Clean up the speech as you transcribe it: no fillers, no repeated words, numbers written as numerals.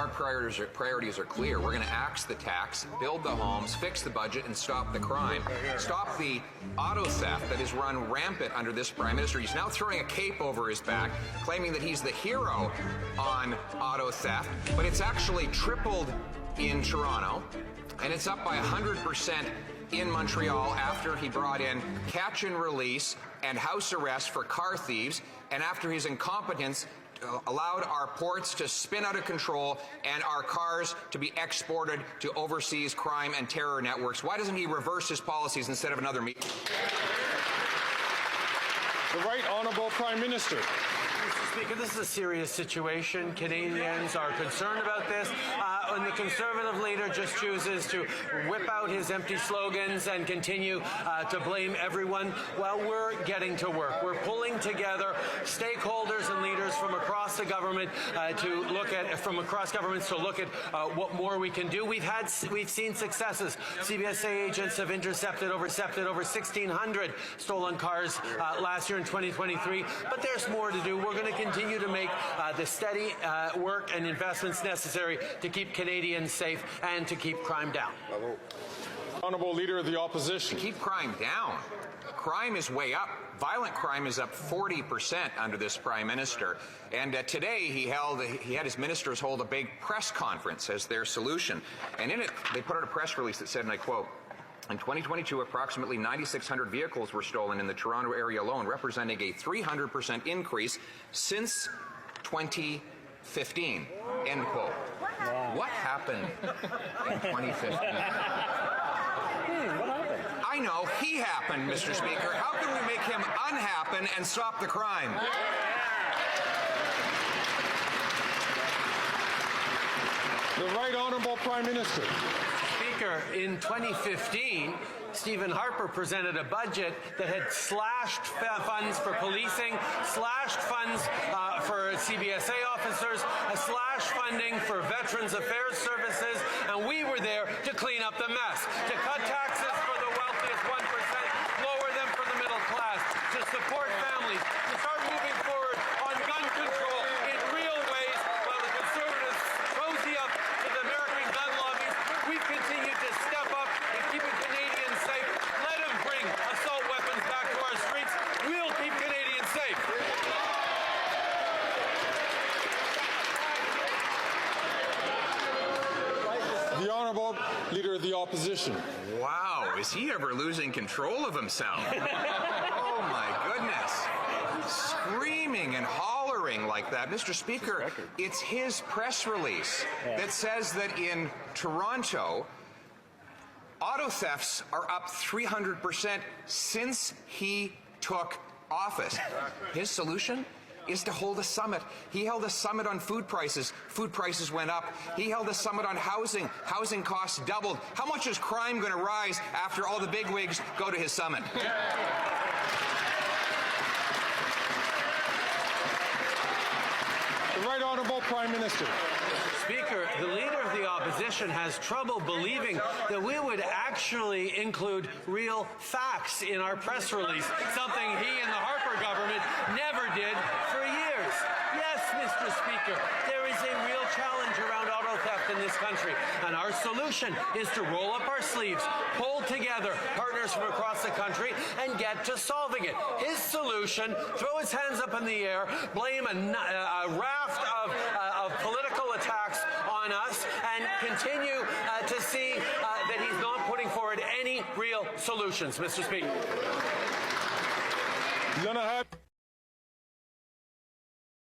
priorities are clear. We're going to axe the tax, build the homes, fix the budget, and stop the crime. Stop the auto theft that is run rampant under this Prime Minister. He's now throwing a cape over his back, claiming that he's the hero on auto theft, but it's actually tripled in Toronto, and it's up by 100% in Montreal after he brought in catch and release and house arrest for car thieves, and after his incompetence allowed our ports to spin out of control and our cars to be exported to overseas crime and terror networks. Why doesn't he reverse his policies instead of another meeting? The Right Honourable Prime Minister. Mr. Speaker, this is a serious situation. Canadians are concerned about this, and the Conservative leader just chooses to whip out his empty slogans and continue to blame everyone while we're getting to work. We're pulling together stakeholders and leaders from across the government to look at what more we can do. We've seen successes. CBSA agents have intercepted over 1,600 stolen cars last year in 2023, but there's more to do. We're going to continue to make the steady work and investments necessary to keep Canadians safe and to keep crime down. Honourable Leader of the Opposition. Keep crime down. Crime is way up. Violent crime is up 40% under this Prime Minister. And today he had his ministers hold a big press conference as their solution. And in it, they put out a press release that said, and I quote, "In 2022, approximately 9,600 vehicles were stolen in the Toronto area alone, representing a 300% increase since 2015. End quote. Wow. What happened in 2015? What happened? I know, he happened, Mr. Speaker. How can we make him unhappen and stop the crime? The Right Honourable Prime Minister. Speaker, in 2015, Stephen Harper presented a budget that had slashed funds for policing, slashed funds for CBSA officers, slashed funding for Veterans Affairs Services, and we were there to clean up the mess, to cut taxes for the wealthiest 1%, lower them for the middle class, to support families, to start moving forward on gun control in real ways while the Conservatives cozy up to the American gun lobbies. We've continued to step up and keep Canadians safe. Let them bring assault weapons back to our streets. We'll keep Canadians safe. The Honourable Leader of the Opposition. Wow, is he ever losing control of himself? Oh my goodness. Screaming and hollering like that. Mr. Speaker, it's his press release that says that in Toronto, auto thefts are up 300% since he took office. His solution is to hold a summit. He held a summit on food prices. Food prices went up. He held a summit on housing. Housing costs doubled. How much is crime going to rise after all the bigwigs go to his summit? The Right Honourable Prime Minister. Speaker, the Leader of the Opposition has trouble believing that we would actually include real facts in our press release, something he and the Harper government never did for years. Yes, Mr. Speaker, there is a real challenge around auto theft in this country, and our solution is to roll up our sleeves, pull together partners from across the country, and get to solving it. His solution, throw his hands up in the air, blame a raft of political attacks on us, and continue to see that he's not putting forward any real solutions, Mr. Speaker.